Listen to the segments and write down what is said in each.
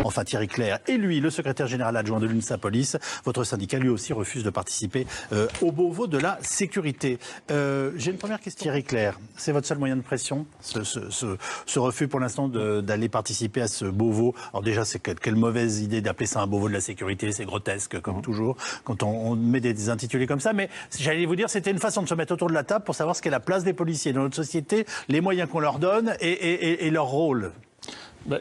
Enfin, Thierry Clerc et lui, le secrétaire général adjoint de l'UNSA Police, votre syndicat lui aussi refuse de participer au Beauvau de la sécurité. J'ai une première question. Thierry Clerc, c'est votre seul moyen de pression, ce refus pour l'instant d'aller participer à ce Beauvau. Alors déjà, c'est quelle mauvaise idée d'appeler ça un Beauvau de la sécurité, c'est grotesque comme toujours quand on met des intitulés comme ça. Mais j'allais vous dire, c'était une façon de se mettre autour de la table pour savoir ce qu'est la place des policiers dans notre société, les moyens qu'on leur donne et leur rôle.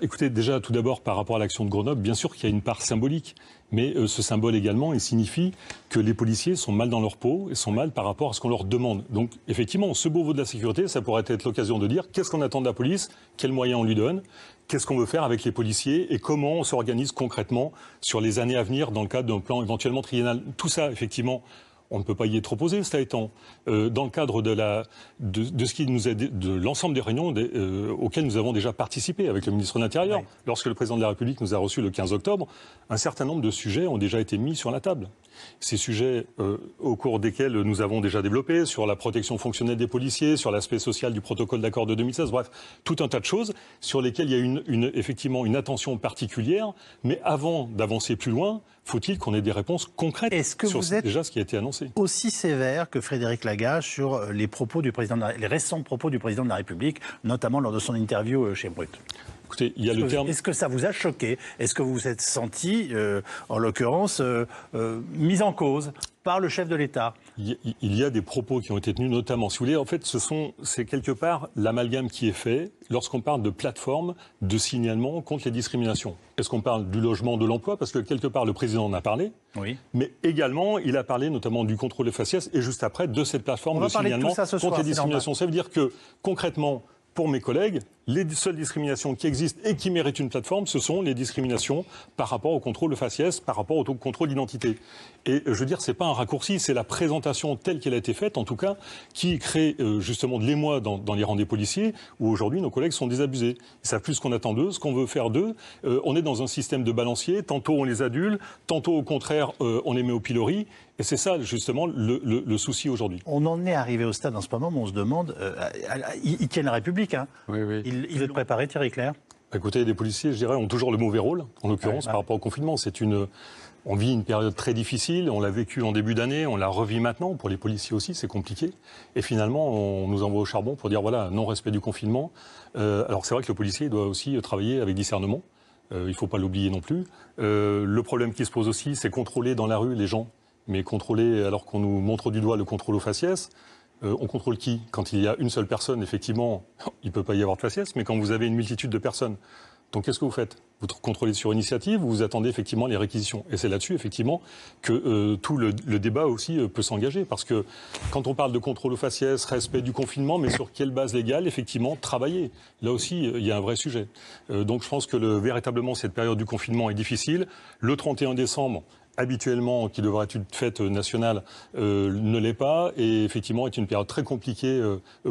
Écoutez, déjà, tout d'abord, par rapport à l'action de Grenoble, bien sûr qu'il y a une part symbolique. Mais ce symbole également, il signifie que les policiers sont mal dans leur peau et sont mal par rapport à ce qu'on leur demande. Donc, effectivement, ce Beauvau de la sécurité, ça pourrait être l'occasion de dire qu'est-ce qu'on attend de la police, quels moyens on lui donne, qu'est-ce qu'on veut faire avec les policiers et comment on s'organise concrètement sur les années à venir dans le cadre d'un plan éventuellement triennal. Tout ça, effectivement, on ne peut pas y être opposé, cela étant. Dans le cadre de ce qui nous a de l'ensemble des réunions auxquelles nous avons déjà participé avec le ministre de l'Intérieur, oui. Lorsque le président de la République nous a reçus le 15 octobre, un certain nombre de sujets ont déjà été mis sur la table. Ces sujets au cours desquels nous avons déjà développé, sur la protection fonctionnelle des policiers, sur l'aspect social du protocole d'accord de 2016, bref, tout un tas de choses sur lesquelles il y a effectivement une attention particulière. Mais avant d'avancer plus loin, faut-il qu'on ait des réponses concrètes sur déjà ce qui a été annoncé. Aussi sévère que Frédéric Lagage sur les récents propos du président de la République, notamment lors de son interview chez Brut. Écoutez, il y a le terme... Est-ce que ça vous a choqué? Est-ce que vous vous êtes senti, en l'occurrence, mis en cause par le chef de l'État? Il y a des propos qui ont été tenus, notamment, si vous voulez, en fait, c'est quelque part l'amalgame qui est fait lorsqu'on parle de plateforme de signalement contre les discriminations. Est-ce qu'on parle du logement, de l'emploi? Parce que quelque part, le président en a parlé, oui. Mais également, il a parlé notamment du contrôle de faciès et juste après de cette plateforme de signalement contre les discriminations. Ça veut dire que, concrètement, pour mes collègues, les seules discriminations qui existent et qui méritent une plateforme, ce sont les discriminations par rapport au contrôle de faciès, par rapport au contrôle d'identité. Et je veux dire, c'est pas un raccourci, c'est la présentation telle qu'elle a été faite, en tout cas, qui crée justement de l'émoi dans les rangs des policiers, où aujourd'hui nos collègues sont désabusés. Ils savent plus ce qu'on attend d'eux, ce qu'on veut faire d'eux. On est dans un système de balancier, tantôt on les adule, tantôt au contraire on les met au pilori. Et c'est ça, justement, le souci aujourd'hui. On en est arrivé au stade en ce moment où on se demande, ils tiennent la République, hein. Oui, oui. Il veut te préparer, Thierry Clerc? Écoutez, les policiers, je dirais, ont toujours le mauvais rôle, en l'occurrence, par rapport au confinement. On vit une période très difficile, on l'a vécu en début d'année, on la revit maintenant. Pour les policiers aussi, c'est compliqué. Et finalement, on nous envoie au charbon pour dire, voilà, non-respect du confinement. Alors c'est vrai que le policier doit aussi travailler avec discernement. Il ne faut pas l'oublier non plus. Le problème qui se pose aussi, c'est contrôler dans la rue les gens. Mais contrôler, alors qu'on nous montre du doigt le contrôle au faciès, on contrôle qui? Quand il y a une seule personne, effectivement, il ne peut pas y avoir de faciès, mais quand vous avez une multitude de personnes, donc qu'est-ce que vous faites? Vous contrôlez sur initiative ou vous attendez effectivement les réquisitions? Et c'est là-dessus, effectivement, que tout le débat aussi peut s'engager. Parce que quand on parle de contrôle au faciès, respect du confinement, mais sur quelle base légale, effectivement, travailler? Là aussi, il y a un vrai sujet. Donc je pense que véritablement, cette période du confinement est difficile. Le 31 décembre, habituellement, qui devrait être une fête nationale, ne l'est pas, et effectivement est une période très compliquée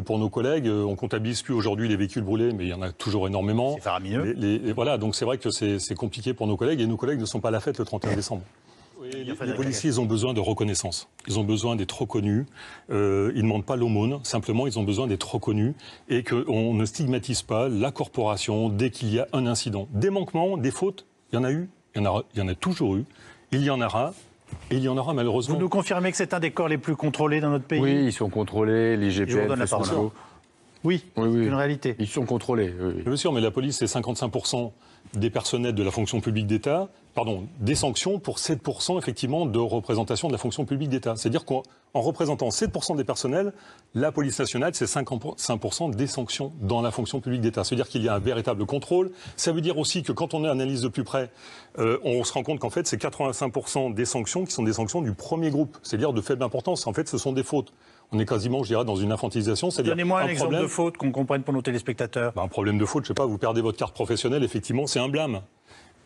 pour nos collègues. On comptabilise plus aujourd'hui les véhicules brûlés, mais il y en a toujours énormément. C'est faramineux. Voilà, donc c'est vrai que c'est compliqué pour nos collègues, et nos collègues ne sont pas à la fête le 31 décembre. Oui, les policiers, ils ont besoin de reconnaissance. Ils ont besoin d'être reconnus. Ils ne demandent pas l'aumône. Simplement, ils ont besoin d'être reconnus et qu'on ne stigmatise pas la corporation dès qu'il y a un incident. Des manquements, des fautes, il y en a eu, il y en a toujours eu. Il y en aura, et il y en aura malheureusement. Vous nous confirmez que c'est un des corps les plus contrôlés dans notre pays? Oui, ils sont contrôlés, l'IGPN fait son boulot. Oui, c'est une réalité. Ils sont contrôlés. Oui. Bien sûr, mais la police, c'est 55% des personnels de la fonction publique d'État, des sanctions pour 7% effectivement de représentation de la fonction publique d'État. C'est-à-dire qu'en représentant 7% des personnels, la police nationale, c'est 55% des sanctions dans la fonction publique d'État. C'est-à-dire qu'il y a un véritable contrôle. Ça veut dire aussi que quand on analyse de plus près, on se rend compte qu'en fait, c'est 85% des sanctions qui sont des sanctions du premier groupe. C'est-à-dire de faible importance. En fait, ce sont des fautes. On est quasiment, je dirais, dans une infantilisation. Donnez-moi un exemple de faute qu'on comprenne pour nos téléspectateurs. Un problème de faute, je ne sais pas, vous perdez votre carte professionnelle, effectivement, c'est un blâme.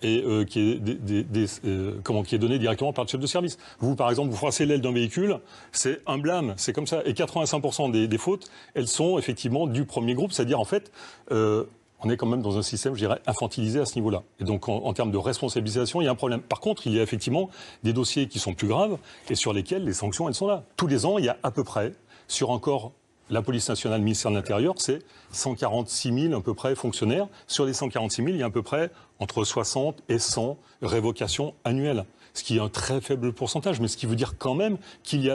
Et qui est donné directement par le chef de service. Vous, par exemple, vous froissez l'aile d'un véhicule, c'est un blâme, c'est comme ça. Et 85% des fautes, elles sont effectivement du premier groupe, c'est-à-dire en fait, on est quand même dans un système, je dirais, infantilisé à ce niveau-là. Et donc, en termes de responsabilisation, il y a un problème. Par contre, il y a effectivement des dossiers qui sont plus graves et sur lesquels les sanctions, elles sont là. Tous les ans, il y a à peu près, sur un corps La police nationale, le ministère de l'Intérieur, c'est 146 000 à peu près fonctionnaires. Sur les 146 000, il y a à peu près entre 60 et 100 révocations annuelles. Ce qui est un très faible pourcentage, mais ce qui veut dire quand même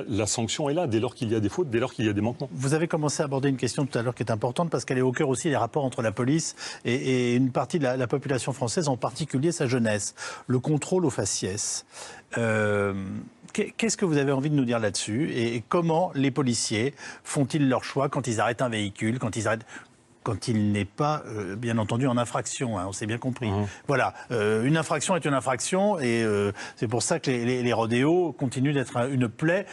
la sanction est là, dès lors qu'il y a des fautes, dès lors qu'il y a des manquements. Vous avez commencé à aborder une question tout à l'heure qui est importante, parce qu'elle est au cœur aussi des rapports entre la police et une partie de la population française, en particulier sa jeunesse. Le contrôle au faciès. Qu'est-ce que vous avez envie de nous dire là-dessus, et comment les policiers font-ils leur choix quand ils arrêtent un véhicule, quand il n'est pas, bien entendu, en infraction, hein, on s'est bien compris. Voilà, une infraction est une infraction, et c'est pour ça que les rodéos continuent d'être une plaie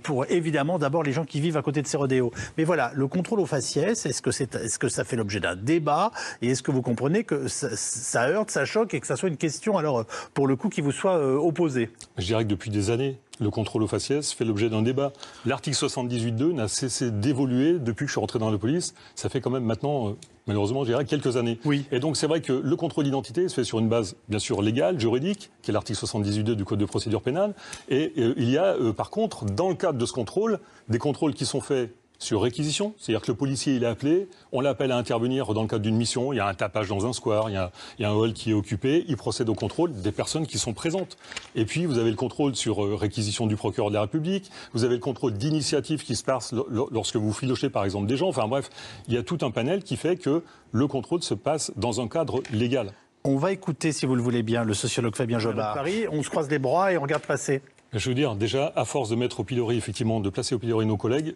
pour, évidemment, d'abord les gens qui vivent à côté de ces rodéos. Mais voilà, le contrôle au faciès, est-ce que ça fait l'objet d'un débat, et est-ce que vous comprenez que ça heurte, ça choque, et que ça soit une question, alors, pour le coup, qui vous soit opposée? Je dirais que depuis des années, le contrôle au faciès fait l'objet d'un débat. L'article 78.2 n'a cessé d'évoluer depuis que je suis rentré dans la police. Ça fait quand même maintenant, malheureusement, je dirais, quelques années. Oui. Et donc c'est vrai que le contrôle d'identité se fait sur une base, bien sûr, légale, juridique, qui est l'article 78.2 du Code de procédure pénale. Et il y a, par contre, dans le cadre de ce contrôle, des contrôles qui sont faits sur réquisition, c'est-à-dire que le policier il est appelé, on l'appelle à intervenir dans le cadre d'une mission, il y a un tapage dans un square, il y a un hall qui est occupé, il procède au contrôle des personnes qui sont présentes. Et puis vous avez le contrôle sur réquisition du procureur de la République, vous avez le contrôle d'initiative qui se passe lorsque vous filochez par exemple des gens, enfin bref, il y a tout un panel qui fait que le contrôle se passe dans un cadre légal. On va écouter, si vous le voulez bien, le sociologue Fabien Jobard. Paris, on se croise les bras et on regarde passer. Je veux dire, déjà, à force de mettre au pilori, effectivement, de placer au pilori nos collègues,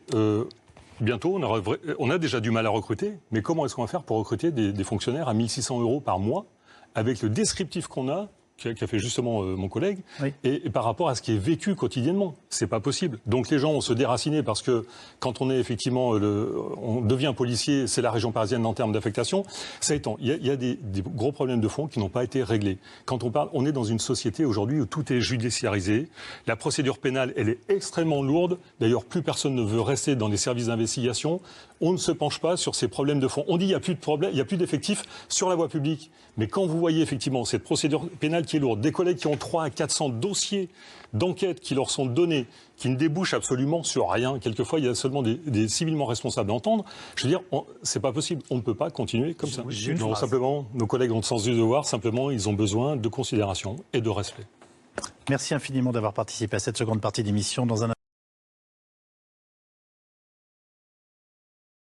bientôt, on a déjà du mal à recruter, mais comment est-ce qu'on va faire pour recruter des fonctionnaires à 1 600 € par mois, avec le descriptif qu'on a, qu'a fait justement mon collègue, oui. et par rapport à ce qui est vécu quotidiennement. C'est pas possible. Donc les gens ont se déraciné parce que quand on est effectivement, on devient policier, c'est la région parisienne en termes d'affectation. Ça étant, il y a des gros problèmes de fond qui n'ont pas été réglés. Quand on parle, on est dans une société aujourd'hui où tout est judiciarisé. La procédure pénale, elle est extrêmement lourde. D'ailleurs, plus personne ne veut rester dans les services d'investigation. On ne se penche pas sur ces problèmes de fond. On dit il n'y a plus de problème, il n'y a plus d'effectifs sur la voie publique. Mais quand vous voyez effectivement cette procédure pénale qui est lourde, des collègues qui ont 300 à 400 dossiers d'enquête qui leur sont donnés, qui ne débouchent absolument sur rien. Quelquefois, il y a seulement des civilement responsables à entendre. Je veux dire, c'est pas possible. On ne peut pas continuer comme ça. Non, simplement, nos collègues ont le sens du devoir. Simplement, ils ont besoin de considération et de respect. Merci infiniment d'avoir participé à cette seconde partie d'émission. Dans un